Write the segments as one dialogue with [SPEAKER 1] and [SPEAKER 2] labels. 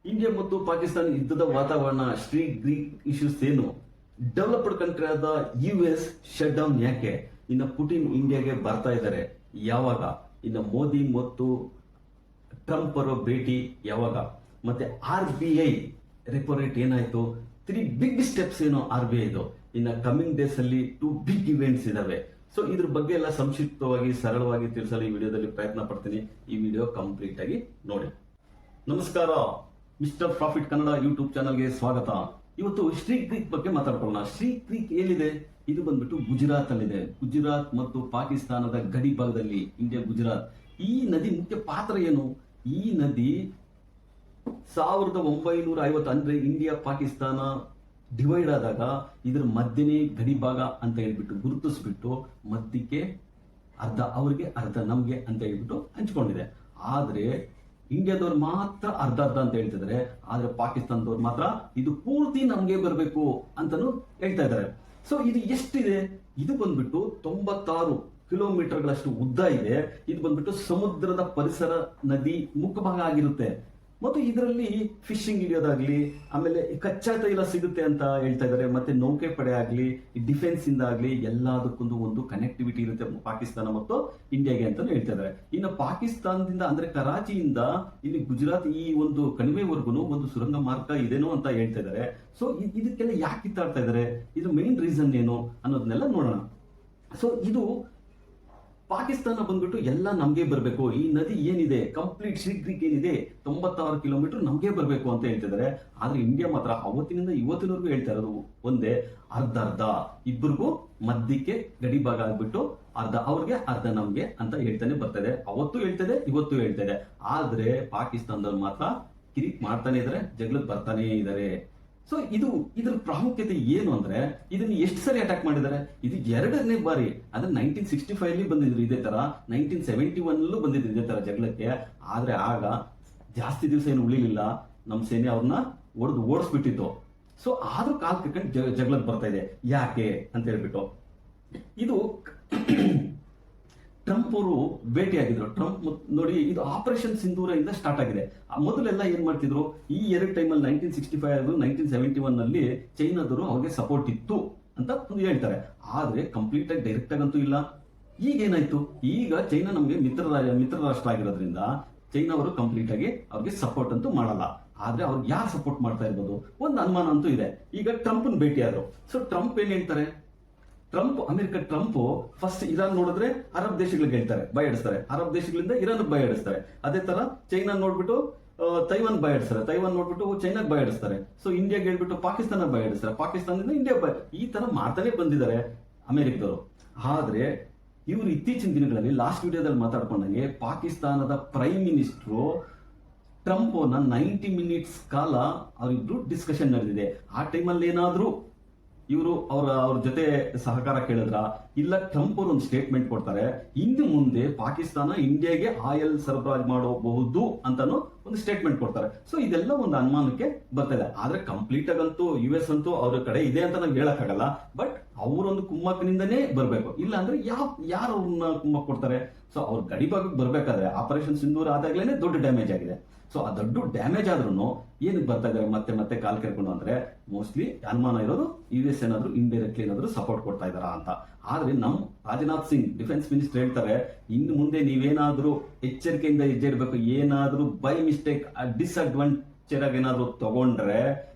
[SPEAKER 1] India ಮತ್ತು ಪಾಕಿಸ್ತಾನ ಯುದ್ಧದ ವಾತಾವರಣ, ಸ್ಟ್ರೀಟ್ ಗ್ರೀಕ್ ಇಶ್ಯೂಸ್ ಏನು, ಡೆವಲಪ್ಡ್ ಕಂಟ್ರಿ ಆದ US ಶಟ್ ಡೌನ್ ಯಾಕೆ, ಇನ್ನು ಪುಟಿನ್ ಇಂಡಿಯಾಗೆ ಬರ್ತಾ ಇದ್ದಾರೆ ಯಾವಾಗ, ಇನ್ನು ಮೋದಿ ಮತ್ತು ಟ್ರಂಪ್ ಅವರ ಭೇಟಿ ಯಾವಾಗ, ಮತ್ತೆ RBI ರೆಪೋ ರೇಟ್ ಏನಾಯ್ತು, 3 ಬಿಗ್ ಸ್ಟೆಪ್ಸ್ ಏನು RBI ಇದು, ಇನ್ನು ಕಮಿಂಗ್ ಡೇಸ್ ಅಲ್ಲಿ 2 ಬಿಗ್ ಇವೆಂಟ್ಸ್ ಇದಾವೆ. ಸೊ ಇದ್ರ ಬಗ್ಗೆ ಎಲ್ಲ ಸಂಕ್ಷಿಪ್ತವಾಗಿ ಸರಳವಾಗಿ ತಿಳಿಸಲು ಈ ವಿಡಿಯೋದಲ್ಲಿ ಪ್ರಯತ್ನ ಪಡ್ತೀನಿ. ಈ ವಿಡಿಯೋ ಕಂಪ್ಲೀಟ್ ಆಗಿ ನೋಡಿ. ನಮಸ್ಕಾರ, ಮಿಸ್ಟರ್ ಪ್ರಾಫಿಟ್ ಕನ್ನಡ ಯೂಟ್ಯೂಬ್ ಚಾನಲ್ಗೆ ಸ್ವಾಗತ. ಇವತ್ತು ಸ್ಟ್ರೀಟ್ ಕ್ರೀಕ್ ಬಗ್ಗೆ ಮಾತಾಡ್ಕೊಳ್ಳೋಣ. ಸ್ಟ್ರೀಟ್ ಕ್ರೀಕ್ ಎಲ್ಲಿದೆ? ಇದು ಬಂದ್ಬಿಟ್ಟು ಗುಜರಾತ್ ಅಲ್ಲಿದೆ. ಗುಜರಾತ್ ಮತ್ತು ಪಾಕಿಸ್ತಾನದ ಗಡಿ ಭಾಗದಲ್ಲಿ, ಇಂಡಿಯಾ ಗುಜರಾತ್. ಈ ನದಿ ಮುಖ್ಯ ಪಾತ್ರ ಏನು? ಈ ನದಿ 1950 ಅಂದ್ರೆ ಇಂಡಿಯಾ ಪಾಕಿಸ್ತಾನ ಡಿವೈಡ್ ಆದಾಗ ಇದ್ರ ಮಧ್ಯನೇ ಗಡಿ ಭಾಗ ಅಂತ ಹೇಳ್ಬಿಟ್ಟು ಗುರುತಿಸ್ಬಿಟ್ಟು ಮಧ್ಯಕ್ಕೆ ಅರ್ಧ ಅವ್ರಿಗೆ ಅರ್ಧ ನಮ್ಗೆ ಅಂತ ಹೇಳ್ಬಿಟ್ಟು ಹಂಚ್ಕೊಂಡಿದೆ. ಆದ್ರೆ ಇಂಡಿಯಾದವ್ರು ಮಾತ್ರ ಅರ್ಧ ಅರ್ಧ ಅಂತ ಹೇಳ್ತಿದ್ದಾರೆ, ಆದ್ರೆ ಪಾಕಿಸ್ತಾನದವ್ರು ಮಾತ್ರ ಇದು ಪೂರ್ತಿ ನಮ್ಗೆ ಬರಬೇಕು ಅಂತಾನು ಹೇಳ್ತಾ ಇದ್ದಾರೆ. ಸೊ ಇದು ಎಷ್ಟಿದೆ? ಇದು ಬಂದ್ಬಿಟ್ಟು 96 ಕಿಲೋಮೀಟರ್ಗಳಷ್ಟು ಉದ್ದ ಇದೆ. ಇದು ಬಂದ್ಬಿಟ್ಟು ಸಮುದ್ರದ ಪರಿಸರ ನದಿ ಮುಖಭಾಗ ಆಗಿರುತ್ತೆ. ಮತ್ತು ಇದರಲ್ಲಿ ಫಿಶಿಂಗ್ ಹಿಡಿಯೋದಾಗ್ಲಿ, ಆಮೇಲೆ ಕಚ್ಚಾ ತೈಲ ಸಿಗುತ್ತೆ ಅಂತ ಹೇಳ್ತಾ ಇದ್ದಾರೆ, ಮತ್ತೆ ನೌಕೆ ಪಡೆ ಆಗ್ಲಿ, ಡಿಫೆನ್ಸ್ ಇಂದ ಆಗ್ಲಿ ಎಲ್ಲದಕ್ಕೊಂದು ಒಂದು ಕನೆಕ್ಟಿವಿಟಿ ಇರುತ್ತೆ ಪಾಕಿಸ್ತಾನ ಮತ್ತು ಇಂಡಿಯಾಗೆ ಅಂತ ಹೇಳ್ತಾ ಇದ್ದಾರೆ. ಇನ್ನು ಪಾಕಿಸ್ತಾನದಿಂದ ಅಂದ್ರೆ ಕರಾಚಿಯಿಂದ ಇಲ್ಲಿ ಗುಜರಾತ್ ಈ ಒಂದು ಕಣಿವೆವರೆಗೂ ಒಂದು ಸುರಂಗ ಮಾರ್ಗ ಇದೇನೋ ಅಂತ ಹೇಳ್ತಾ ಇದ್ದಾರೆ. ಸೊ ಇದಕ್ಕೆಲ್ಲ ಯಾಕೆ ಕಿತ್ತಾಡ್ತಾ ಇದ್ದಾರೆ, ಇದು ಮೇನ್ ರೀಸನ್ ಏನು ಅನ್ನೋದನ್ನೆಲ್ಲ ನೋಡೋಣ. ಸೊ ಇದು ಪಾಕಿಸ್ತಾನ ಬಂದ್ಬಿಟ್ಟು ಎಲ್ಲ ನಮ್ಗೆ ಬರಬೇಕು, ಈ ನದಿ ಏನಿದೆ ಕಂಪ್ಲೀಟ್ ಸ್ಟ್ರೀಟ್ ಕ್ರೀಕ್ ಏನಿದೆ 96 ಕಿಲೋಮೀಟರ್ ನಮ್ಗೆ ಬರಬೇಕು ಅಂತ ಹೇಳ್ತಿದ್ದಾರೆ. ಆದ್ರೆ ಇಂಡಿಯಾ ಮಾತ್ರ ಅವತ್ತಿನಿಂದ ಇವತ್ತಿನವರೆಗೂ ಹೇಳ್ತಾ ಇರೋದು ಒಂದೇ, ಅರ್ಧ ಅರ್ಧ, ಇಬ್ಬರಿಗೂ ಮಧ್ಯಕ್ಕೆ ಗಡಿ ಭಾಗ ಆಗ್ಬಿಟ್ಟು ಅರ್ಧ ಅವ್ರಿಗೆ ಅರ್ಧ ನಮ್ಗೆ ಅಂತ ಹೇಳ್ತಾನೆ ಬರ್ತದೆ. ಅವತ್ತು ಹೇಳ್ತದೆ, ಇವತ್ತು ಹೇಳ್ತದೆ. ಆದ್ರೆ ಪಾಕಿಸ್ತಾನದವ್ರು ಮಾತ್ರ ಕಿರಿಕ್ ಮಾಡ್ತಾನೆ ಇದಾರೆ, ಜಗಳಕ್ಕೆ ಬರ್ತಾನೆ ಇದಾರೆ. ಸೊ ಇದ್ರ ಪ್ರಾಮುಖ್ಯತೆ ಏನು ಅಂದ್ರೆ, ಇದನ್ನ ಎಷ್ಟು ಸರಿ ಅಟ್ಯಾಕ್ ಮಾಡಿದ್ದಾರೆ? ಇದು 2ನೇ ಬಾರಿ. ಅಂದ್ರೆ 1965 ಅಲ್ಲಿ ಬಂದಿದ್ರು ಇದೇ ತರ, 1971 ಬಂದಿದ್ರು ಇದೇ ತರ ಜಗಳಕ್ಕೆ. ಆದ್ರೆ ಆಗ ಜಾಸ್ತಿ ದಿವಸ ಏನು ಉಳಿಲಿಲ್ಲ, ನಮ್ಮ ಸೇನೆ ಅವ್ರನ್ನ ಓಡಿಸ್ಬಿಟ್ಟಿತ್ತು. ಸೊ ಆದ್ರೂ ಕಾಲ್ ಕಟ್ಕೊಂಡು ಜಗಳಕ್ಕೆ ಬರ್ತಾ ಇದೆ. ಯಾಕೆ ಅಂತ ಹೇಳ್ಬಿಟ್ಟು, ಇದು ಟ್ರಂಪ್ ಅವರು ಭೇಟಿ ಆಗಿದ್ರು. ಟ್ರಂಪ್ ನೋಡಿ, ಇದು ಆಪರೇಷನ್ ಸಿಂಧೂರ ಇಂದ ಸ್ಟಾರ್ಟ್ ಆಗಿದೆ. ಮೊದಲೆಲ್ಲ ಏನ್ ಮಾಡ್ತಿದ್ರು, ಈ 2 ಟೈಮಲ್ಲಿ 1965 1971 ನಲ್ಲಿ ಚೈನಾದವರು ಅವ್ರಿಗೆ ಸಪೋರ್ಟ್ ಇತ್ತು ಅಂತ ಒಂದು ಹೇಳ್ತಾರೆ. ಆದ್ರೆ ಕಂಪ್ಲೀಟ್ ಆಗಿ ಡೈರೆಕ್ಟ್ ಆಗಂತೂ ಇಲ್ಲ. ಈಗ ಏನಾಯ್ತು, ಈಗ ಚೈನಾ ನಮ್ಗೆ ಮಿತ್ರ ರಾಷ್ಟ್ರ ಆಗಿರೋದ್ರಿಂದ ಚೈನಾ ಅವರು ಕಂಪ್ಲೀಟ್ ಆಗಿ ಅವ್ರಿಗೆ ಸಪೋರ್ಟ್ ಅಂತೂ ಮಾಡಲ್ಲ. ಆದ್ರೆ ಅವ್ರಿಗೆ ಯಾರು ಸಪೋರ್ಟ್ ಮಾಡ್ತಾ ಇರ್ಬೋದು ಒಂದು ಅನುಮಾನ ಅಂತೂ ಇದೆ. ಈಗ ಟ್ರಂಪ್ನ ಭೇಟಿ ಆದ್ರು. ಸೊ ಟ್ರಂಪ್ ಏನ್ ಹೇಳ್ತಾರೆ, ಅಮೆರಿಕ ಟ್ರಂಪ್ ಫಸ್ಟ್ ಇರಾನ್ ನೋಡಿದ್ರೆ ಅರಬ್ ದೇಶಗಳಿಗೆ ಹೇಳ್ತಾರೆ, ಬಯಡಿಸ್ತಾರೆ. ಅರಬ್ ದೇಶಗಳಿಂದ ಇರಾನ್ ಬಯಡಿಸ್ತಾರೆ. ಅದೇ ತರ ಚೈನಾ ನೋಡ್ಬಿಟ್ಟು ತೈವಾನ್ ಬಯಡಿಸ್ತಾರೆ, ತೈವಾನ್ ನೋಡ್ಬಿಟ್ಟು ಚೈನಾಗ್ ಬಯಡಿಸ್ತಾರೆ. ಸೊ ಇಂಡಿಯಾಗೆ ಹೇಳ್ಬಿಟ್ಟು ಪಾಕಿಸ್ತಾನ ಬಯಡಿಸ್ತಾರೆ, ಪಾಕಿಸ್ತಾನದಿಂದ ಇಂಡಿಯಾ ಈ ತರ ಮಾಡ್ತಾನೆ ಬಂದಿದ್ದಾರೆ ಅಮೆರಿಕದವರು. ಆದ್ರೆ ಇವರು ಇತ್ತೀಚಿನ ದಿನಗಳಲ್ಲಿ ಲಾಸ್ಟ್ ವಿಡಿಯೋದಲ್ಲಿ ಮಾತಾಡ್ಕೊಂಡಂಗೆ ಪಾಕಿಸ್ತಾನದ ಪ್ರೈಮ್ ಮಿನಿಸ್ಟರ್ ಟ್ರಂಪ್ 90 ಮಿನಿಟ್ಸ್ ಕಾಲ ಅವರಿಬ್ರು ಡಿಸ್ಕಷನ್ ನಡೆದಿದೆ. ಆ ಟೈಮಲ್ಲಿ ಏನಾದ್ರೂ ಇವರು ಅವ್ರ ಜೊತೆ ಸಹಕಾರ ಕೇಳಿದ್ರ, ಇಲ್ಲ ಟ್ರಂಪ್ ಅವರು ಒಂದು ಸ್ಟೇಟ್ಮೆಂಟ್ ಕೊಡ್ತಾರೆ, ಇನ್ನು ಮುಂದೆ ಪಾಕಿಸ್ತಾನ ಇಂಡಿಯಾಗೆ ಆಯಿಲ್ ಸರಬರಾಜು ಮಾಡಬಹುದು ಅಂತಾನು ಒಂದು ಸ್ಟೇಟ್ಮೆಂಟ್ ಕೊಡ್ತಾರೆ. ಸೊ ಇದೆಲ್ಲ ಒಂದು ಅನುಮಾನಕ್ಕೆ ಬರ್ತದೆ. ಆದ್ರೆ ಕಂಪ್ಲೀಟ್ ಆಗಂತೂ US ಅಂತೂ ಅವ್ರ ಕಡೆ ಇದೆ ಅಂತ ನಾವು ಹೇಳಕ್ಕಾಗಲ್ಲ. ಬಟ್ ಅವರೊಂದು ಕುಮ್ಮಕ್ಕಿನಿಂದನೇ ಬರ್ಬೇಕು, ಇಲ್ಲ ಅಂದ್ರೆ ಯಾರು ಅವ್ರನ್ನ ಕುಮ್ಮಕ್ ಕೊಡ್ತಾರೆ? ಸೊ ಅವ್ರ ಗಡಿ ಭಾಗಕ್ಕೆ ಬರ್ಬೇಕಾದ್ರೆ ಆಪರೇಷನ್ ಸಿಂಧೂರ ಆದಾಗ್ಲೇನೆ ದೊಡ್ಡ ಡ್ಯಾಮೇಜ್ ಆಗಿದೆ. ಸೊ ಆ ದೊಡ್ಡ ಡ್ಯಾಮೇಜ್ ಆದ್ರೂ ಏನಕ್ಕೆ ಬರ್ತಾ ಇದಾರೆ ಮತ್ತೆ ಕಾಲ್ ಕೇಳ್ಕೊಂಡು ಅಂದ್ರೆ, ಮೋಸ್ಟ್ಲಿ ಅನುಮಾನ ಇರೋದು US ಏನಾದ್ರು ಇಂಡೈರೆಕ್ಟ್ಲಿ ಏನಾದ್ರು ಸಪೋರ್ಟ್ ಕೊಡ್ತಾ ಇದಾರ ಅಂತ. ಆದ್ರೆ ನಮ್ ರಾಜನಾಥ್ ಸಿಂಗ್ ಡಿಫೆನ್ಸ್ ಮಿನಿಸ್ಟರ್ ಹೇಳ್ತಾರೆ, ಇನ್ನು ಮುಂದೆ ನೀವೇನಾದ್ರೂ ಎಚ್ಚರಿಕೆಯಿಂದ ಹೆಜ್ಜೆ ಇಡಬೇಕು. ಏನಾದ್ರೂ ಬೈ ಮಿಸ್ಟೇಕ್ ಡಿಸ್ಅಡ್ವಾಂಟೇಜ್ ಆಗಿ ಏನಾದ್ರು ತಗೊಂಡ್ರೆ,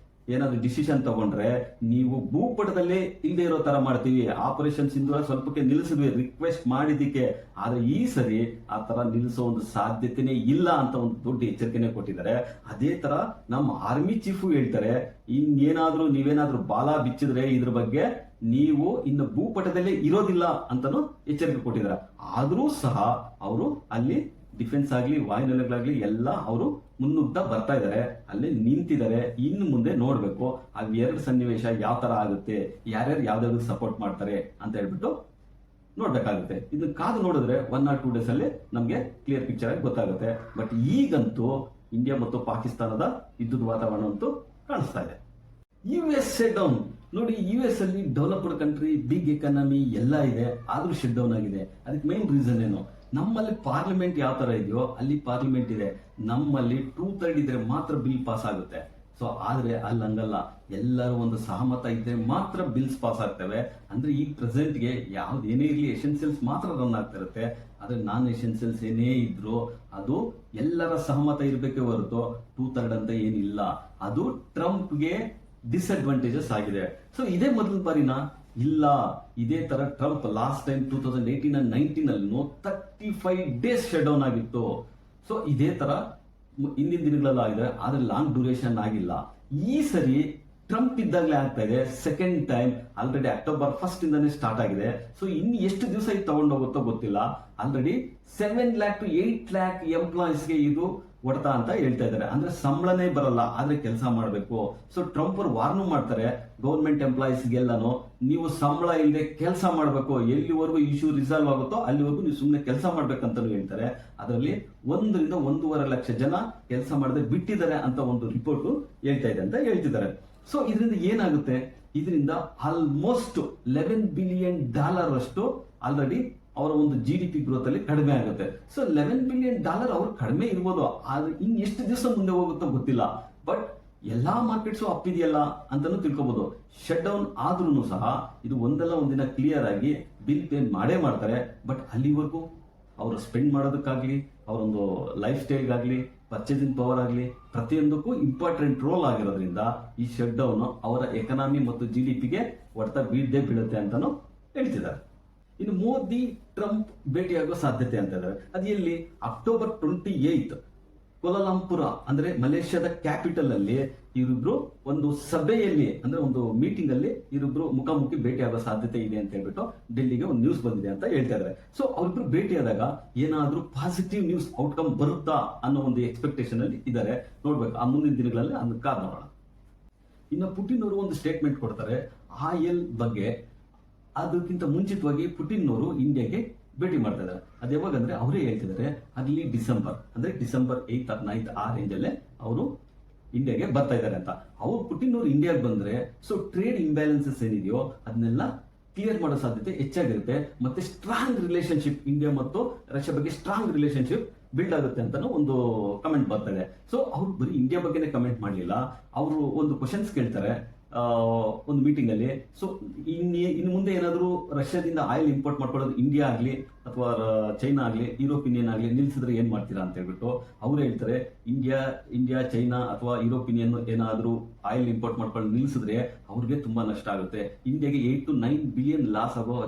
[SPEAKER 1] ಏನಾದ್ರು ಡಿಸಿಷನ್ ತಗೊಂಡ್ರೆ ನೀವು ಭೂಪಟದಲ್ಲೇ ಇಲ್ಲದೆ ಇರೋ ತರ ಮಾಡ್ತೀವಿ. ಆಪರೇಷನ್ ಸಿಂಧೂರ ಸ್ವಲ್ಪಕ್ಕೆ ನಿಲ್ಲಿಸಿದ್ವಿ ರಿಕ್ವೆಸ್ಟ್ ಮಾಡಿದ್ದಕ್ಕೆ, ಆದ್ರೆ ಈ ಸರಿ ಆ ತರ ನಿಲ್ಲಿಸೋ ಒಂದು ಸಾಧ್ಯತೆನೇ ಇಲ್ಲ ಅಂತ ಒಂದು ದೊಡ್ಡ ಎಚ್ಚರಿಕೆನೆ ಕೊಟ್ಟಿದ್ದಾರೆ. ಅದೇ ತರ ನಮ್ಮ ಆರ್ಮಿ ಚೀಫ್ ಹೇಳ್ತಾರೆ, ನೀವೇನಾದ್ರೂ ಬಾಲ ಬಿಚ್ಚಿದ್ರೆ ಇದ್ರ ಬಗ್ಗೆ ನೀವು ಇನ್ನು ಭೂಪಟದಲ್ಲೇ ಇರೋದಿಲ್ಲ ಅಂತಾನು ಎಚ್ಚರಿಕೆ ಕೊಟ್ಟಿದ್ದಾರೆ. ಆದ್ರೂ ಸಹ ಅವರು ಅಲ್ಲಿ ಡಿಫೆನ್ಸ್ ಆಗ್ಲಿ ವಾಯುನೆಲೆಗಳಾಗ್ಲಿ ಎಲ್ಲ ಅವರು ಮುನ್ನುಗ್ತಾ ಬರ್ತಾ ಇದಾರೆ, ಅಲ್ಲಿ ನಿಂತಿದ್ದಾರೆ. ಇನ್ನು ಮುಂದೆ ನೋಡ್ಬೇಕು ಅವೆರಡು ಸನ್ನಿವೇಶ ಯಾವ ತರ ಆಗುತ್ತೆ, ಯಾರ್ಯಾರು ಯಾವ್ದಾದ್ರು ಸಪೋರ್ಟ್ ಮಾಡ್ತಾರೆ ಅಂತ ಹೇಳ್ಬಿಟ್ಟು ನೋಡ್ಬೇಕಾಗುತ್ತೆ. ಇದನ್ನ ಕಾದು ನೋಡಿದ್ರೆ 1 or 2 ಡೇಸ್ ಅಲ್ಲಿ ನಮ್ಗೆ ಕ್ಲಿಯರ್ ಪಿಕ್ಚರ್ ಆಗಿ ಗೊತ್ತಾಗುತ್ತೆ. ಬಟ್ ಈಗಂತೂ ಇಂಡಿಯಾ ಮತ್ತು ಪಾಕಿಸ್ತಾನದ ಯುದ್ಧದ ವಾತಾವರಣ ಅಂತೂ ಕಾಣಿಸ್ತಾ ಇದೆ. US ಶಟ್ ಡೌನ್ ನೋಡಿ, US ಅಲ್ಲಿ ಡೆವಲಪ್ಡ್ ಕಂಟ್ರಿ, ಬಿಗ್ ಎಕಾನಮಿ ಎಲ್ಲ ಇದೆ, ಆದ್ರೂ ಶಟ್ ಡೌನ್ ಆಗಿದೆ. ಅದಕ್ಕೆ ಮೈನ್ ರೀಸನ್ ಏನು? ನಮ್ಮಲ್ಲಿ ಪಾರ್ಲಿಮೆಂಟ್ ಯಾವ ತರ ಇದೆಯೋ ಅಲ್ಲಿ ಪಾರ್ಲಿಮೆಂಟ್ ಇದೆ, ನಮ್ಮಲ್ಲಿ 2/3 ಇದ್ರೆ ಮಾತ್ರ ಬಿಲ್ ಪಾಸ್ ಆಗುತ್ತೆ. ಸೊ ಆದ್ರೆ ಅಲ್ಲಿ ಹಂಗಲ್ಲ, ಎಲ್ಲರೂ ಒಂದು ಸಹಮತ ಇದ್ರೆ ಮಾತ್ರ ಬಿಲ್ಸ್ ಪಾಸ್ ಆಗ್ತವೆ. ಅಂದ್ರೆ ಈ ಪ್ರೆಸೆಂಟ್ಗೆ ಯಾವ್ದು ಏನೇ ಇರಲಿ ಎಸೆನ್ಸಿಯಲ್ಸ್ ಮಾತ್ರ ರನ್ ಆಗ್ತಾ ಇರುತ್ತೆ. ಆದ್ರೆ ನಾನ್ ಎಸೆನ್ಸಿಯಲ್ಸ್ ಏನೇ ಇದ್ರು ಅದು ಎಲ್ಲರ ಸಹಮತ ಇರ್ಬೇಕೇ ಹೊರತು 2/3 ಅಂತ ಏನಿಲ್ಲ. ಅದು ಟ್ರಂಪ್ಗೆ ಡಿಸ್ಅಡ್ವಾಂಟೇಜಸ್ ಆಗಿದೆ. ಸೊ ಇದೇ ಮೊದಲ ಬಾರಿನಾ? ಇಲ್ಲ, ಇದೇ ತರ ಟ್ರಂಪ್ ಲಾಸ್ಟ್ ಟೈಮ್ 2018 and 19 ಅಲ್ಲಿ 35 days ಶಟ್ ಡೌನ್ ಆಗಿತ್ತು. ಸೊ ಇದೇ ತರ ಹಿಂದಿನ ದಿನಗಳೆಲ್ಲ ಆಗಿದೆ, ಆದ್ರೆ ಲಾಂಗ್ ಡ್ಯೂರೇಷನ್ ಆಗಿಲ್ಲ. ಈ ಸರಿ ಟ್ರಂಪ್ ಇದ್ದಾಗಲೇ ಆಗ್ತಾ ಇದೆ, second time. Already October 1st ಇಂದಾನೆ ಸ್ಟಾರ್ಟ್ ಆಗಿದೆ. ಸೊ ಇನ್ನು ಎಷ್ಟು ದಿವಸ ಇದು ತಗೊಂಡೋಗುತ್ತೋ ಗೊತ್ತಿಲ್ಲ. ಆಲ್ರೆಡಿ 7 lakh to 8 lakh ಎಂಪ್ಲಾಯೀಸ್ಗೆ ಇದು ಹೊಡ್ತಾ ಅಂತ ಹೇಳ್ತಾ ಇದ್ದಾರೆ. ಅಂದ್ರೆ ಸಂಬಳನೇ ಬರಲ್ಲ, ಆದ್ರೆ ಕೆಲಸ ಮಾಡಬೇಕು. ಸೊ ಟ್ರಂಪ್ ಅವರು ವಾರ್ನು ಮಾಡ್ತಾರೆ ಗೌರ್ಮೆಂಟ್ ಎಂಪ್ಲಾಯೀಸ್ಗೆಲ್ಲಾನು, ನೀವು ಸಂಬಳ ಇಲ್ಲದೆ ಕೆಲಸ ಮಾಡಬೇಕು, ಎಲ್ಲಿವರೆಗೂ ಇಶ್ಯೂ ರಿಸಾಲ್ವ್ ಆಗುತ್ತೋ ಅಲ್ಲಿವರೆಗೂ ನೀವು ಸುಮ್ಮನೆ ಕೆಲಸ ಮಾಡ್ಬೇಕಂತ ಹೇಳ್ತಾರೆ. ಅದರಲ್ಲಿ 1 ರಿಂದ 1.5 ಲಕ್ಷ ಜನ ಕೆಲಸ ಮಾಡದೆ ಬಿಟ್ಟಿದ್ದಾರೆ ಅಂತ ಒಂದು ರಿಪೋರ್ಟ್ ಹೇಳ್ತಾ ಇದೆ ಅಂತ ಹೇಳ್ತಿದ್ದಾರೆ. ಸೊ ಇದರಿಂದ ಏನಾಗುತ್ತೆ? ಇದರಿಂದ ಆಲ್ಮೋಸ್ಟ್ $11 billion ಅಷ್ಟು ಆಲ್ರೆಡಿ ಅವರ ಒಂದು GDP ಗ್ರೋತ್ ಅಲ್ಲಿ ಕಡಿಮೆ ಆಗುತ್ತೆ. ಸೊ $11 billion ಅವ್ರು ಕಡಿಮೆ ಇರ್ಬೋದು, ಆದ್ರೆ ಇನ್ ಎಷ್ಟು ದಿವಸ ಮುಂದೆ ಹೋಗುತ್ತೋ ಗೊತ್ತಿಲ್ಲ. ಬಟ್ ಎಲ್ಲಾ ಮಾರ್ಕೆಟ್ಸ್ ಅಪ್ಪಿದೆಯಲ್ಲ ಅಂತಾನು ತಿಳ್ಕೊಬಹುದು. ಶಟ್ ಡೌನ್ ಆದ್ರೂ ಸಹ ಇದು ಒಂದಲ್ಲ ಒಂದಿನ ಕ್ಲಿಯರ್ ಆಗಿ ಬಿಲ್ ಪೇ ಮಾಡೇ ಮಾಡ್ತಾರೆ. ಬಟ್ ಅಲ್ಲಿವರೆಗೂ ಅವರು ಸ್ಪೆಂಡ್ ಮಾಡೋದಕ್ಕಾಗ್ಲಿ, ಅವರೊಂದು ಲೈಫ್ ಸ್ಟೈಲ್ಗಾಗ್ಲಿ, ಪರ್ಚೇಸಿಂಗ್ ಪವರ್ ಆಗಲಿ, ಪ್ರತಿಯೊಂದಕ್ಕೂ ಇಂಪಾರ್ಟೆಂಟ್ ರೋಲ್ ಆಗಿರೋದ್ರಿಂದ ಈ ಶಟ್ ಡೌನ್ ಅವರ ಎಕನಾಮಿ ಮತ್ತು GDPಗೆ ಹೊಡೆತ ಬೀಳುತ್ತೆ ಅಂತಾನು ಹೇಳ್ತಿದ್ದಾರೆ. ಇನ್ನು ಮೋದಿ ಟ್ರಂಪ್ ಭೇಟಿಯಾಗುವ ಸಾಧ್ಯತೆ ಅಂತ ಇದ್ದಾರೆ. ಅದು ಎಲ್ಲಿ? October 28 ಕೋಲಾಲಂಪುರ ಅಂದ್ರೆ ಮಲೇಷ್ಯಾದ ಕ್ಯಾಪಿಟಲ್ ಅಲ್ಲಿ ಇವರಿಬ್ರು ಒಂದು ಸಭೆಯಲ್ಲಿ ಅಂದ್ರೆ ಒಂದು ಮೀಟಿಂಗ್ ಅಲ್ಲಿ ಇವರಿಬ್ರು ಮುಖಾಮುಖಿ ಭೇಟಿ ಆಗೋ ಸಾಧ್ಯತೆ ಇದೆ ಅಂತ ಹೇಳ್ಬಿಟ್ಟು ಡೆಲ್ಲಿಗೆ ಒಂದು ನ್ಯೂಸ್ ಬಂದಿದೆ ಅಂತ ಹೇಳ್ತಾ ಇದ್ದಾರೆ. ಸೊ ಅವರಿಬ್ರು ಭೇಟಿಯಾದಾಗ ಏನಾದ್ರೂ ಪಾಸಿಟಿವ್ ನ್ಯೂಸ್ ಔಟ್ಕಮ್ ಬರುತ್ತಾ ಅನ್ನೋ ಒಂದು ಎಕ್ಸ್ಪೆಕ್ಟೇಷನ್ ಅಲ್ಲಿ ಇದ್ದಾರೆ. ನೋಡ್ಬೇಕು ಆ ಮುಂದಿನ ದಿನಗಳಲ್ಲಿ ಅದನ್ನ ಕಾದ್ ನೋಡೋಣ. ಇನ್ನು ಪುಟಿನ್ ಅವರು ಒಂದು ಸ್ಟೇಟ್ಮೆಂಟ್ ಕೊಡ್ತಾರೆ ಆಯಿಲ್ ಬಗ್ಗೆ. ಅದಕ್ಕಿಂತ ಮುಂಚಿತವಾಗಿ ಪುಟಿನ್ ಅವರು ಇಂಡಿಯಾಗೆ ಭೇಟಿ ಮಾಡ್ತಾ ಇದ್ದಾರೆ. ಅದು ಯಾವಾಗ ಅಂದ್ರೆ ಅವರೇ ಹೇಳ್ತಿದ್ದಾರೆ ಅಲ್ಲಿ ಡಿಸೆಂಬರ್ 8th or 9th ಆ ರೇಂಜ್ ಅಲ್ಲೇ ಅವರು ಇಂಡಿಯಾಗೆ ಬರ್ತಾ ಇದ್ದಾರೆ ಅಂತ. ಅವ್ರು ಪುಟಿನ್ ಅವರು ಇಂಡಿಯಾಗೆ ಬಂದ್ರೆ ಸೊ ಟ್ರೇಡ್ ಇಂಬ್ಯಾಲೆನ್ಸಸ್ ಏನಿದೆಯೋ ಅದನ್ನೆಲ್ಲ ಕ್ಲಿಯರ್ ಮಾಡೋ ಸಾಧ್ಯತೆ ಹೆಚ್ಚಾಗಿರುತ್ತೆ. ಮತ್ತೆ ಸ್ಟ್ರಾಂಗ್ ರಿಲೇಶನ್ಶಿಪ್ ಇಂಡಿಯಾ ಮತ್ತು ರಷ್ಯಾ ಬಗ್ಗೆ ಸ್ಟ್ರಾಂಗ್ ರಿಲೇಶನ್ಶಿಪ್ ಬಿಲ್ಡ್ ಆಗುತ್ತೆ ಅಂತಾನು ಒಂದು ಕಮೆಂಟ್ ಬರ್ತಾ ಇದೆ. ಸೊ ಅವ್ರು ಬರೀ ಇಂಡಿಯಾ ಬಗ್ಗೆನೇ ಕಮೆಂಟ್ ಮಾಡಲಿಲ್ಲ, ಅವರು ಒಂದು ಕ್ವಶನ್ಸ್ ಕೇಳ್ತಾರೆ ಒಂದು ಮೀಟಿಂಗ್ ಅಲ್ಲಿ. ಸೊ ಇನ್ನು ಮುಂದೆ ಏನಾದರೂ ರಷ್ಯಾದಿಂದ ಆಯಿಲ್ ಇಂಪೋರ್ಟ್ ಮಾಡ್ಕೊಳ್ಳೋದು ಇಂಡಿಯಾ ಆಗ್ಲಿ ಅಥವಾ ಚೈನಾ ಆಗ್ಲಿ ಯುರೋಪಿಯನ್ ಆಗ್ಲಿ ನಿಲ್ಸಿದ್ರೆ ಏನ್ ಮಾಡ್ತೀರಾ ಅಂತ ಹೇಳ್ಬಿಟ್ಟು ಅವ್ರು ಹೇಳ್ತಾರೆ ಇಂಡಿಯಾ ಚೈನಾ ಅಥವಾ ಯುರೋಪಿಯನ್ ಏನಾದ್ರೂ ಆಯಿಲ್ ಇಂಪೋರ್ಟ್ ಮಾಡ್ಕೊಂಡು ನಿಲ್ಸಿದ್ರೆ ಅವ್ರಿಗೆ ತುಂಬಾ ನಷ್ಟ ಆಗುತ್ತೆ. ಇಂಡಿಯಾಗೆ $8 to 9 billion ಲಾಸ್ ಆಗೋ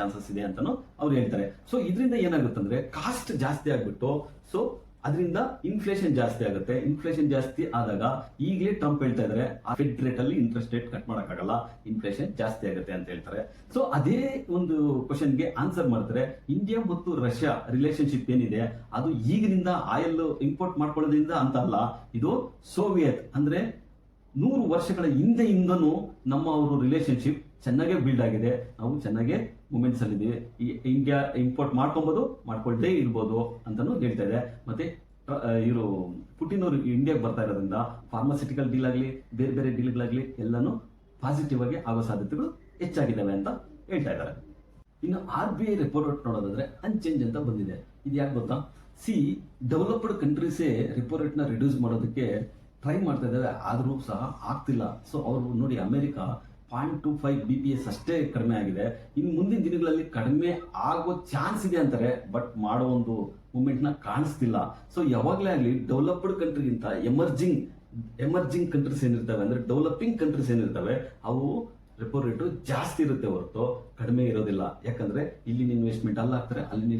[SPEAKER 1] ಚಾನ್ಸಸ್ ಇದೆ ಅಂತಾನು ಅವ್ರು ಹೇಳ್ತಾರೆ. ಸೊ ಇದರಿಂದ ಏನಾಗುತ್ತೆ ಅಂದ್ರೆ ಕಾಸ್ಟ್ ಜಾಸ್ತಿ ಆಗ್ಬಿಟ್ಟು ಸೊ ಅದರಿಂದ ಇನ್ಫ್ಲೇಷನ್ ಜಾಸ್ತಿ ಆಗುತ್ತೆ. ಇನ್ಫ್ಲೇಷನ್ ಜಾಸ್ತಿ ಆದಾಗ ಈಗಲೇ ಟ್ರಂಪ್ ಹೇಳ್ತಾ ಇದ್ದಾರೆ ಫೆಡ್ ರೇಟ್ ಅಲ್ಲಿ ಇಂಟ್ರೆಸ್ಟ್ ರೇಟ್ ಕಟ್ ಮಾಡಕ್ಕಾಗಲ್ಲ, ಇನ್ಫ್ಲೇಷನ್ ಜಾಸ್ತಿ ಆಗುತ್ತೆ ಅಂತ ಹೇಳ್ತಾರೆ. ಸೊ ಅದೇ ಒಂದು ಕ್ವಶನ್ಗೆ ಆನ್ಸರ್ ಮಾಡ್ತಾರೆ. ಇಂಡಿಯಾ ಮತ್ತು ರಷ್ಯಾ ರಿಲೇಶನ್ಶಿಪ್ ಏನಿದೆ ಅದು ಈಗಿನಿಂದ ಆಯಿಲ್ ಇಂಪೋರ್ಟ್ ಮಾಡ್ಕೊಳ್ಳೋದ್ರಿಂದ ಅಂತ ಅಲ್ಲ, ಇದು ಸೋವಿಯತ್ ಅಂದ್ರೆ 100 ವರ್ಷಗಳ ಹಿಂದೆಯಿಂದನೂ ನಮ್ಮ ಅವರು ರಿಲೇಶನ್ಶಿಪ್ ಚೆನ್ನಾಗೇ ಬಿಲ್ಡ್ ಆಗಿದೆ. ನಾವು ಚೆನ್ನಾಗೇ ಮೂಮೆಂಟ್ಸ್ ಅಲ್ಲಿ ಇದೀವಿ. ಈ ಇಂಡಿಯಾ ಇಂಪೋರ್ಟ್ ಮಾಡ್ಕೊಳ್ದೇ ಇರ್ಬೋದು ಅಂತಾನು ಹೇಳ್ತಾ ಇದೆ. ಮತ್ತೆ ಇವರು ಪುಟಿನ್ ಅವರು ಇಂಡಿಯಾಗೆ ಬರ್ತಾ ಇರೋದ್ರಿಂದ ಫಾರ್ಮಾಸ್ಯೂಟಿಕಲ್ ಡೀಲ್ ಆಗಲಿ ಬೇರೆ ಬೇರೆ ಡೀಲ್ಗಳಾಗ್ಲಿ ಎಲ್ಲಾನು ಪಾಸಿಟಿವ್ ಆಗಿ ಆಗೋ ಸಾಧ್ಯತೆಗಳು ಹೆಚ್ಚಾಗಿದ್ದಾವೆ ಅಂತ ಹೇಳ್ತಾ ಇದ್ದಾರೆ. ಇನ್ನು RBI ರಿಪೋರ್ಟ್ ನೋಡೋದಾದ್ರೆ ಅನ್ಚೇಂಜ್ ಅಂತ ಬಂದಿದೆ. ಇದು ಯಾಕೆ ಗೊತ್ತಾ? ಡೆವಲಪ್ಡ್ ಕಂಟ್ರೀಸೇ ರಿಪೋ ರೇಟ್ ನ ರಿಡ್ಯೂಸ್ ಮಾಡೋದಕ್ಕೆ ಟ್ರೈ ಮಾಡ್ತಾ ಇದ್ದಾವೆ, ಆದ್ರೂ ಸಹ ಆಗ್ತಿಲ್ಲ. ಸೊ ಅವರು ನೋಡಿ ಅಮೆರಿಕ 0.25 BPS ಅಷ್ಟೇ ಕಡಿಮೆ ಆಗಿದೆ. ಇನ್ನು ಮುಂದಿನ ದಿನಗಳಲ್ಲಿ ಕಡಿಮೆ ಆಗೋ ಚಾನ್ಸ್ ಇದೆ ಅಂತಾರೆ, ಬಟ್ ಮಾಡೋ ಒಂದು ಮೂವ್ಮೆಂಟ್ ನ ಕಾಣಿಸ್ತಿಲ್ಲ. ಸೊ ಯಾವಾಗಲೇ ಆಗಲಿ ಡೆವಲಪ್ಡ್ ಕಂಟ್ರಿಗಿಂತ ಎಮರ್ಜಿಂಗ್ ಕಂಟ್ರೀಸ್ ಏನಿರ್ತವೆ ಅಂದ್ರೆ ಡೆವಲಪಿಂಗ್ ಕಂಟ್ರೀಸ್ ಏನಿರ್ತವೆ ಅವು ರೆಪೋ ರೇಟು ಜಾಸ್ತಿ ಇರುತ್ತೆ ಹೊರತು ಕಡಿಮೆ ಇರೋದಿಲ್ಲ. ಯಾಕಂದ್ರೆ ಇಲ್ಲಿನ ಇನ್ವೆಸ್ಟ್ಮೆಂಟ್ ಅಲ್ಲ ಆಗ್ತಾರೆ, ಅಲ್ಲಿನ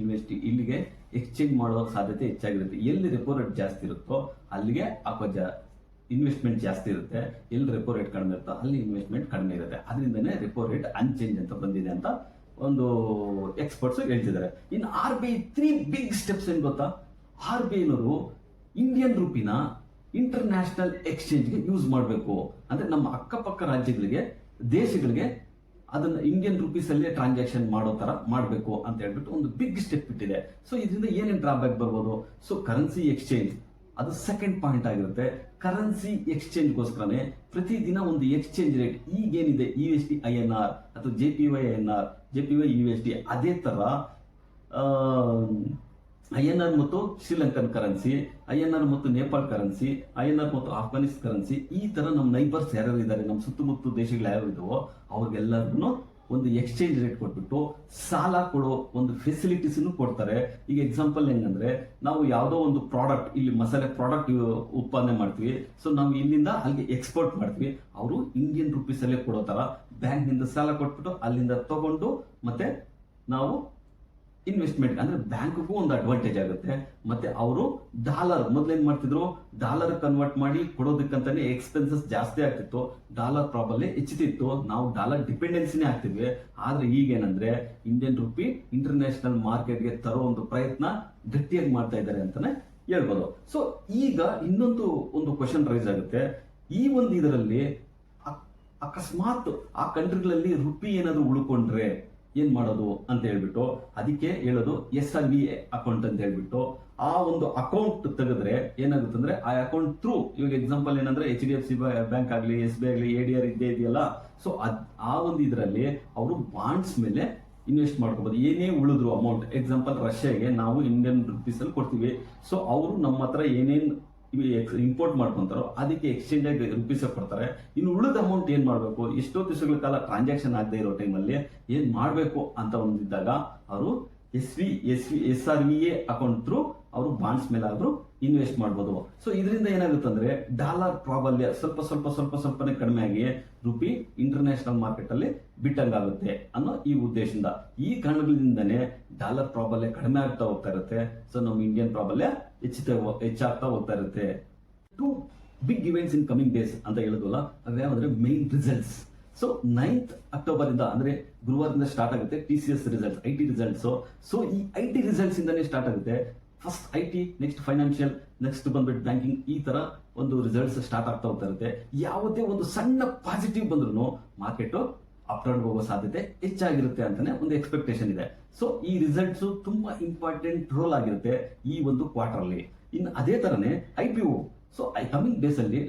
[SPEAKER 1] ಇಲ್ಲಿಗೆ ಎಕ್ಸ್ಚೇಂಜ್ ಮಾಡೋ ಸಾಧ್ಯತೆ ಹೆಚ್ಚಾಗಿರುತ್ತೆ. ಎಲ್ಲಿ ರೆಪೋ ರೇಟ್ ಜಾಸ್ತಿ ಇರುತ್ತೋ ಅಲ್ಲಿಗೆ ಇನ್ವೆಸ್ಟ್ಮೆಂಟ್ ಜಾಸ್ತಿ ಇರುತ್ತೆ, ಎಲ್ಲಿ ರೆಪೋ ರೇಟ್ ಕಡಿಮೆ ಇರುತ್ತೋ ಅಲ್ಲಿ ಇನ್ವೆಸ್ಟ್ಮೆಂಟ್ ಕಡಿಮೆ ಇರುತ್ತೆ. ಅದರಿಂದನೇ ರೆಪೋ ರೇಟ್ ಅನ್ಚೇಂಜ್ ಅಂತ ಬಂದಿದೆ ಅಂತ ಒಂದು ಎಕ್ಸ್ಪರ್ಟ್ಸ್ ಹೇಳ್ತಿದ್ದಾರೆ. ಇನ್ನು RBI 3 ಬಿಗ್ ಸ್ಟೆಪ್ಸ್ ಏನ್ ಗೊತ್ತಾ? RBI ನವರು ಇಂಡಿಯನ್ ರೂಪಿನ ಇಂಟರ್ನ್ಯಾಷನಲ್ ಎಕ್ಸ್ಚೇಂಜ್ಗೆ ಯೂಸ್ ಮಾಡಬೇಕು ಅಂದ್ರೆ ನಮ್ಮ ಅಕ್ಕಪಕ್ಕ ರಾಜ್ಯಗಳಿಗೆ ದೇಶಗಳಿಗೆ ಅದನ್ನ ಇಂಡಿಯನ್ ರುಪೀಸ್ ಅಲ್ಲೇ ಟ್ರಾನ್ಸಾಕ್ಷನ್ ಮಾಡೋ ತರ ಮಾಡಬೇಕು ಅಂತ ಹೇಳ್ಬಿಟ್ಟು ಒಂದು ಬಿಗ್ ಸ್ಟೆಪ್ ಇಟ್ಟಿದೆ. ಸೊ ಇದರಿಂದ ಏನೇನು ಡ್ರಾಬ್ಯಾಕ್ ಬರ್ಬೋದು? ಸೊ ಕರೆನ್ಸಿ ಎಕ್ಸ್ಚೇಂಜ್ ಅದು ಸೆಕೆಂಡ್ ಪಾಯಿಂಟ್ ಆಗಿರುತ್ತೆ. ಕರೆನ್ಸಿ ಎಕ್ಸ್ಚೇಂಜ್ ಗೋಸ್ಕರನೇ ಪ್ರತಿದಿನ ಒಂದು ಎಕ್ಸ್ಚೇಂಜ್ ರೇಟ್ ಈಗೇನಿದೆ USD INR ಅಥವಾ JPY USD ಅದೇ ತರ INR ಮತ್ತು ಶ್ರೀಲಂಕನ್ ಕರೆನ್ಸಿ, INR ಮತ್ತು ನೇಪಾಳ ಕರೆನ್ಸಿ, INR ಮತ್ತು ಆಫ್ಘಾನಿಸ್ತಾನ ಕರೆನ್ಸಿ, ಈ ತರ ನಮ್ಮ ನೈಬರ್ಸ್ ಯಾರ್ಯಾರು ಇದ್ದಾರೆ, ನಮ್ಮ ಸುತ್ತಮುತ್ತ ದೇಶಗಳು ಯಾರು ಇದಾವೋ ಅವ್ರಿಗೆಲ್ಲರಿಗೂ ಒಂದು ಎಕ್ಸ್ಚೇಂಜ್ ರೇಟ್ ಕೊಟ್ಬಿಟ್ಟು ಸಾಲ ಕೊಡೋ ಒಂದು ಫೆಸಿಲಿಟೀಸ್ ಕೊಡ್ತಾರೆ. ಈಗ ಎಕ್ಸಾಂಪಲ್ ಹೆಂಗಂದ್ರೆ, ನಾವು ಯಾವುದೋ ಒಂದು ಪ್ರಾಡಕ್ಟ್, ಇಲ್ಲಿ ಮಸಾಲೆ ಪ್ರಾಡಕ್ಟ್ ಉತ್ಪಾದನೆ ಮಾಡ್ತೀವಿ, ಸೊ ನಾವು ಇಲ್ಲಿಂದ ಅಲ್ಲಿಗೆ ಎಕ್ಸ್ಪೋರ್ಟ್ ಮಾಡ್ತೀವಿ, ಅವರು ಇಂಡಿಯನ್ ರುಪೀಸ್ ಅಲ್ಲೇ ಕೊಡೋ ತರ ಬ್ಯಾಂಕ್ ನಿಂದ ಸಾಲ ಕೊಟ್ಬಿಟ್ಟು ಅಲ್ಲಿಂದ ತಗೊಂಡು ಮತ್ತೆ ನಾವು ಇನ್ವೆಸ್ಟ್ಮೆಂಟ್, ಅಂದ್ರೆ ಬ್ಯಾಂಕ್ಗೂ ಒಂದು ಅಡ್ವಾಂಟೇಜ್ ಆಗುತ್ತೆ. ಮತ್ತೆ ಅವರು ಡಾಲರ್ ಮೊದ್ಲೇನ್ ಮಾಡ್ತಿದ್ರು, ಡಾಲರ್ ಕನ್ವರ್ಟ್ ಮಾಡಿ ಕೊಡೋದಕ್ಕಂತಾನೆ ಎಕ್ಸ್ಪೆನ್ಸಸ್ ಜಾಸ್ತಿ ಆಗ್ತಿತ್ತು, ಡಾಲರ್ ಪ್ರಾಬಲ್ ಹೆಚ್ಚಿತಿತ್ತು, ನಾವು ಡಾಲರ್ ಡಿಪೆಂಡೆನ್ಸಿನೇ ಆಗ್ತಿದ್ವಿ. ಆದ್ರೆ ಈಗೇನಂದ್ರೆ ಇಂಡಿಯನ್ ರುಪಿ ಇಂಟರ್ನ್ಯಾಷನಲ್ ಮಾರ್ಕೆಟ್ಗೆ ತರೋ ಒಂದು ಪ್ರಯತ್ನ ಗಟ್ಟಿಯಾಗಿ ಮಾಡ್ತಾ ಇದ್ದಾರೆ ಅಂತಾನೆ ಹೇಳ್ಬೋದು. ಸೊ ಈಗ ಇನ್ನೊಂದು ಕ್ವಶನ್ ರೈಸ್ ಆಗುತ್ತೆ, ಈ ಒಂದು ಇದರಲ್ಲಿ ಅಕಸ್ಮಾತ್ ಆ ಕಂಟ್ರಿಗಳಲ್ಲಿ ರುಪಿ ಏನಾದ್ರು ಉಳ್ಕೊಂಡ್ರೆ ಏನ್ ಮಾಡೋದು ಅಂತ ಹೇಳ್ಬಿಟ್ಟು, ಅದಕ್ಕೆ ಹೇಳೋದು SRVA ಅಕೌಂಟ್ ಅಂತ ಹೇಳ್ಬಿಟ್ಟು, ಆ ಒಂದು ಅಕೌಂಟ್ ತೆಗೆದ್ರೆ ಏನಾಗುತ್ತೆ ಅಂದ್ರೆ, ಆ ಅಕೌಂಟ್ ಥ್ರೂ, ಇವಾಗ ಎಕ್ಸಾಂಪಲ್ ಏನಂದ್ರೆ HDFC ಬ್ಯಾಂಕ್ ಆಗ್ಲಿ, SBI ಆಗ್ಲಿ, ADR ಇದ್ದೇ ಇದೆಯಲ್ಲ, ಸೊ ಆ ಒಂದು ಇದರಲ್ಲಿ ಅವರು ಬಾಂಡ್ಸ್ ಮೇಲೆ ಇನ್ವೆಸ್ಟ್ ಮಾಡ್ಕೋಬಹುದು. ಏನೇ ಉಳಿದ್ರು ಅಮೌಂಟ್, ಎಕ್ಸಾಂಪಲ್ ರಷ್ಯಾಗೆ ನಾವು ಇಂಡಿಯನ್ ರುಪೀಸ್ ಅಲ್ಲಿ ಕೊಡ್ತೀವಿ, ಸೊ ಅವರು ನಮ್ಮ ಹತ್ರ ಏನೇನ್ ಇಂಪೋರ್ಟ್ ಮಾಡ್ಕೊಂತಾರೋ ಅದಕ್ಕೆ ಎಕ್ಸ್ಚೇಂಜ್ ಆಗಿ ರುಪೀಸ್ ಕೊಡ್ತಾರೆ. ಇನ್ನು ಉಳಿದ ಅಮೌಂಟ್ ಏನ್ ಮಾಡ್ಬೇಕು, ಎಷ್ಟೋ ದಿವಸಗಳ ಕಾಲ ಟ್ರಾನ್ಸಾಕ್ಷನ್ ಆಗದೆ ಇರೋ ಟೈಮಲ್ಲಿ ಏನ್ ಮಾಡ್ಬೇಕು ಅಂತ ಒಂದಿದ್ದಾಗ ಅವರು SRVA ಅಕೌಂಟ್ ಥ್ರೂ ಅವರು ಬಾಂಡ್ಸ್ ಮೇಲೆ ಆದ್ರೂ ಇನ್ವೆಸ್ಟ್ ಮಾಡ್ಬೋದು. ಸೊ ಇದರಿಂದ ಏನಾಗುತ್ತೆ ಅಂದ್ರೆ, ಡಾಲರ್ ಪ್ರಾಬಲ್ಯ ಸ್ವಲ್ಪನೇ ಕಡಿಮೆ ಆಗಿ ರುಪಿ ಇಂಟರ್ನ್ಯಾಷನಲ್ ಮಾರ್ಕೆಟ್ ಅಲ್ಲಿ ಬಿಟ್ಟಂಗಾಗುತ್ತೆ ಅನ್ನೋ ಈ ಉದ್ದೇಶದಿಂದ, ಈ ಕಾರಣಗಳಿಂದನೇ ಡಾಲರ್ ಪ್ರಾಬಲ್ಯ ಕಡಿಮೆ ಆಗ್ತಾ ಹೋಗ್ತಾ ಇರುತ್ತೆ. ಸೊ ನಮ್ಮ ಇಂಡಿಯನ್ ಪ್ರಾಬಲ್ಯ ಹೆಚ್ಚಾಗ್ತಾ ಹೋಗ್ತಾ ಇರುತ್ತೆ. 2 big events in coming days ಅಂತ ಹೇಳಿದ್ವಲ್ಲ, ಅವ್ಯಾವಂದ್ರೆ main results. So 9th October ಇಂದ, ಅಂದ್ರೆ ಗುರುವಾರದಿಂದ ಸ್ಟಾರ್ಟ್ ಆಗುತ್ತೆ TCS results, IT results. So ಈ IT ರಿಸಲ್ಟ್ಸ್ ಇಂದಾನೇ ಸ್ಟಾರ್ಟ್ ಆಗುತ್ತೆ. First IT, next financial, next ಬಂದ್ಬಿಟ್ಟು ಬ್ಯಾಂಕಿಂಗ್, ಈ ತರ ಒಂದು ರಿಸಲ್ಟ್ಸ್ ಸ್ಟಾರ್ಟ್ ಆಗ್ತಾ ಹೋಗ್ತಾ ಇರುತ್ತೆ. ಯಾವುದೇ ಒಂದು ಸಣ್ಣ ಪಾಸಿಟಿವ್ ಬಂದ್ರು ಮಾರ್ಕೆಟ್ ಅಪ್ ಟ್ರೆಂಡ್ ಹೋಗೋ ಸಾಧ್ಯತೆ ಹೆಚ್ಚಾಗಿರುತ್ತೆ ಅಂತಾನೆ ಒಂದು ಎಕ್ಸ್ಪೆಕ್ಟೇಷನ್ ಇದೆ. ಸೊ ಈ ರಿಸಲ್ಟ್ಸ್ ತುಂಬಾ ಇಂಪಾರ್ಟೆಂಟ್ ರೋಲ್ ಆಗಿರುತ್ತೆ ಈ ಒಂದು ಕ್ವಾರ್ಟರ್ ಅಲ್ಲಿ. ಇನ್ನು ಅದೇ ತರನೇ IPO. ಸೊ ಕಮಿಂಗ್ ಡೇಸ್ ಅಲ್ಲಿ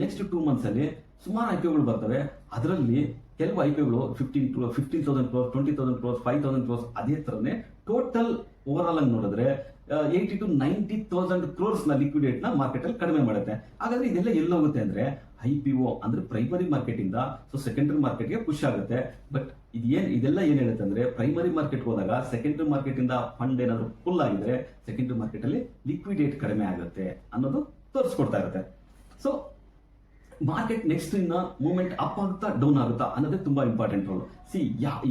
[SPEAKER 1] ನೆಕ್ಸ್ಟ್ 2 ಮಂತ್ಸ್ ಅಲ್ಲಿ ಸುಮಾರು IPOಗಳು ಬರ್ತವೆ. ಅದರಲ್ಲಿ ಕೆಲವು IPOಗಳು 15,000 crores, 20,000 crores, 5,000 crores, ಅದೇ ತರನೇ ಟೋಟಲ್ ಓವರ್ ಆಲ್ ಆಗಿ ನೋಡಿದ್ರೆ 80,000 to 90,000 crores ನ ಲಿಕ್ವಿಡೇಟ್ ನ ಮಾರ್ಕೆಟ್ ಅಲ್ಲಿ ಕಡಿಮೆ ಮಾಡುತ್ತೆ. ಹಾಗಾದ್ರೆ ಇದೆಲ್ಲ ಎಲ್ಲೋಗುತ್ತೆ ಅಂದ್ರೆ, IPO ಅಂದ್ರೆ ಪ್ರೈಮರಿ ಮಾರ್ಕೆಟ್ ಇಂದ ಸೊ ಸೆಕೆಂಡರಿ ಮಾರ್ಕೆಟ್ಗೆ ಪುಷ್ ಆಗುತ್ತೆ. ಬಟ್ ಇದೆಲ್ಲ ಏನ್ ಹೇಳುತ್ತೆ ಅಂದ್ರೆ, ಪ್ರೈಮರಿ ಮಾರ್ಕೆಟ್ ಹೋದಾಗ ಸೆಕೆಂಡರಿ ಮಾರ್ಕೆಟ್ ಇಂದ ಫಂಡ್ ಏನಾದ್ರು ಫುಲ್ ಆಗಿದ್ರೆ ಸೆಕೆಂಡರಿ ಮಾರ್ಕೆಟ್ ಅಲ್ಲಿ ಲಿಕ್ವಿಡೇಟ್ ಕಡಿಮೆ ಆಗುತ್ತೆ ಅನ್ನೋದು ತೋರಿಸ್ಕೊಡ್ತಾ ಇರುತ್ತೆ. ಸೊ ಮಾರ್ಕೆಟ್ ನೆಕ್ಸ್ಟ್ ಇನ್ನ ಮೂವ್ಮೆಂಟ್ ಅಪ್ ಆಗುತ್ತಾ ಡೌನ್ ಆಗುತ್ತಾ ಅನ್ನೋದೇ ತುಂಬಾ ಇಂಪಾರ್ಟೆಂಟ್ ರೋಲ್.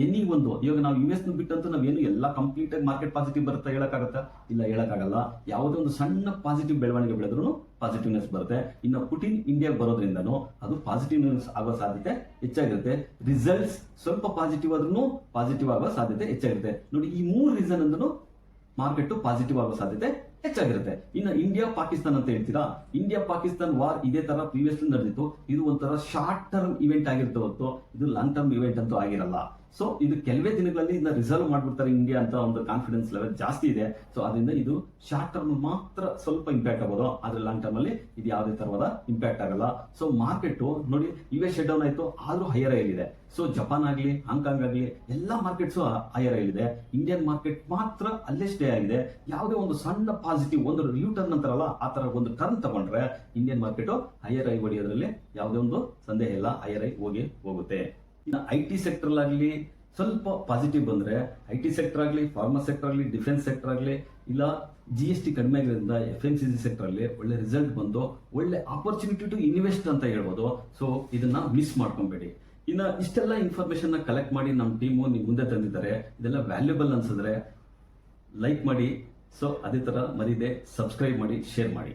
[SPEAKER 1] ಎನಿ ಒಂದು, ಇವಾಗ ನಾವು US ಬಿಟ್ಟಂತೂ ನಾವೇನು ಎಲ್ಲ ಕಂಪ್ಲೀಟ್ ಆಗಿ ಮಾರ್ಕೆಟ್ ಪಾಸಿಟಿವ್ ಬರುತ್ತಾ ಹೇಳಕ್ಕಾಗತ್ತಾ? ಇಲ್ಲ, ಹೇಳಕ್ಕಾಗಲ್ಲ. ಯಾವುದೇ ಒಂದು ಸಣ್ಣ ಪಾಸಿಟಿವ್ ಬೆಳವಣಿಗೆ ಬೆಳೆದ್ರು ಪಾಸಿಟಿವ್ನೆಸ್ ಬರುತ್ತೆ. ಇನ್ನು ಪುಟಿನ್ ಇಂಡಿಯಾಗೆ ಬರೋದ್ರಿಂದನೂ ಅದು ಪಾಸಿಟಿವ್ನೆಸ್ ಆಗೋ ಸಾಧ್ಯತೆ ಹೆಚ್ಚಾಗಿರುತ್ತೆ. ರಿಸಲ್ಟ್ಸ್ ಸ್ವಲ್ಪ ಪಾಸಿಟಿವ್ ಆದ್ರೂ ಪಾಸಿಟಿವ್ ಆಗೋ ಸಾಧ್ಯತೆ ಹೆಚ್ಚಾಗಿರುತ್ತೆ. ನೋಡಿ, ಈ 3 ರೀಸನ್ ಅಂದ್ರೂ ಮಾರ್ಕೆಟ್ ಪಾಸಿಟಿವ್ ಆಗೋ ಸಾಧ್ಯತೆ ಹೆಚ್ಚಾಗಿರುತ್ತೆ. ಇನ್ನು ಇಂಡಿಯಾ ಪಾಕಿಸ್ತಾನ ಅಂತ ಹೇಳ್ತೀರಾ, ಇಂಡಿಯಾ ಪಾಕಿಸ್ತಾನ್ ವಾರ್ ಇದೇ ತರ ಪ್ರೀವಿಯಸ್ಲಿ ನಡೆದಿತ್ತು. ಇದು ಒಂಥರ ಶಾರ್ಟ್ ಟರ್ಮ್ ಇವೆಂಟ್ ಆಗಿರುತ್ತೆ ಹೊತ್ತು ಇದು ಲಾಂಗ್ ಟರ್ಮ್ ಇವೆಂಟ್ ಅಂತೂ ಆಗಿರಲ್ಲ. ಸೊ ಇದು ಕೆಲವೇ ದಿನಗಳಲ್ಲಿ ಇದನ್ನ ರಿಸರ್ವ್ ಮಾಡ್ಬಿಡ್ತಾರೆ ಇಂಡಿಯಾ ಅಂತ ಒಂದು ಕಾನ್ಫಿಡೆನ್ಸ್ ಲೆವೆಲ್ ಜಾಸ್ತಿ ಇದೆ. ಸೊ ಅದರಿಂದ ಇದು ಶಾರ್ಟ್ ಟರ್ಮ್ ಮಾತ್ರ ಸ್ವಲ್ಪ ಇಂಪ್ಯಾಕ್ಟ್ ಆಗೋದು, ಆದ್ರೆ ಲಾಂಗ್ ಟರ್ಮ್ ಅಲ್ಲಿ ಇದು ಯಾವುದೇ ತರವಾದ ಇಂಪ್ಯಾಕ್ಟ್ ಆಗಲ್ಲ. ಸೊ ಮಾರ್ಕೆಟ್ ನೋಡಿ, US ಶಟ್ ಡೌನ್ ಆಯ್ತು, ಆದ್ರೂ ಹೈಯರ್ ಐಲ್ ಇದೆ. ಸೊ ಜಪಾನ್ ಆಗ್ಲಿ, ಹಾಂಗ್ಕಾಂಗ್ ಆಗ್ಲಿ, ಎಲ್ಲಾ ಮಾರ್ಕೆಟ್ಸ್ ಹೈಯರ್ ಐಲ್ ಇದೆ. ಇಂಡಿಯನ್ ಮಾರ್ಕೆಟ್ ಮಾತ್ರ ಅಲ್ಲೇ ಸ್ಟೇ ಆಗಿದೆ. ಯಾವುದೇ ಒಂದು ಸಣ್ಣ ಪಾಸಿಟಿವ್, ಒಂದು ಯೂ ಟರ್ನ್ ಅಂತಾರಲ್ಲ, ಆ ತರ ಒಂದು ಟರ್ನ್ ತಗೊಂಡ್ರೆ ಇಂಡಿಯನ್ ಮಾರ್ಕೆಟ್ ಹೈಯರ್ ಐ ಹೊಡೆಯೋದ್ರಲ್ಲಿ ಯಾವುದೇ ಒಂದು ಸಂದೇಹ ಇಲ್ಲ, ಹೈಯರ್ ಐ ಹೋಗುತ್ತೆ. ಇನ್ನು IT ಸೆಕ್ಟರ್ ಆಗಲಿ ಸ್ವಲ್ಪ ಪಾಸಿಟಿವ್ ಬಂದ್ರೆ, IT ಸೆಕ್ಟರ್ ಆಗಲಿ, ಫಾರ್ಮಾ ಸೆಕ್ಟರ್ ಆಗಲಿ, ಡಿಫೆನ್ಸ್ ಸೆಕ್ಟರ್ ಆಗಲಿ, ಇಲ್ಲ GST ಕಡಿಮೆ ಆಗಿರೋದ್ರಿಂದ FMCG ಸೆಕ್ಟರ್ ಅಲ್ಲಿ ಒಳ್ಳೆ ರಿಸಲ್ಟ್ ಬಂದು ಒಳ್ಳೆ ಆಪರ್ಚುನಿಟಿ ಟು ಇನ್ವೆಸ್ಟ್ ಅಂತ ಹೇಳ್ಬೋದು. ಸೊ ಇದನ್ನ ಮಿಸ್ ಮಾಡ್ಕೊಬೇಡಿ. ಇನ್ನು ಇಷ್ಟೆಲ್ಲ ಇನ್ಫಾರ್ಮೇಶನ್ ಕಲೆಕ್ಟ್ ಮಾಡಿ ನಮ್ಮ ಟೀಮು ನಿಮ್ ಮುಂದೆ ತಂದಿದ್ದಾರೆ. ಇದೆಲ್ಲ ವ್ಯಾಲ್ಯೂಬಲ್ ಅನ್ಸಿದ್ರೆ ಲೈಕ್ ಮಾಡಿ. ಸೊ ಅದೇ ತರ ಮರೀದೆ ಸಬ್ಸ್ಕ್ರೈಬ್ ಮಾಡಿ, ಶೇರ್ ಮಾಡಿ.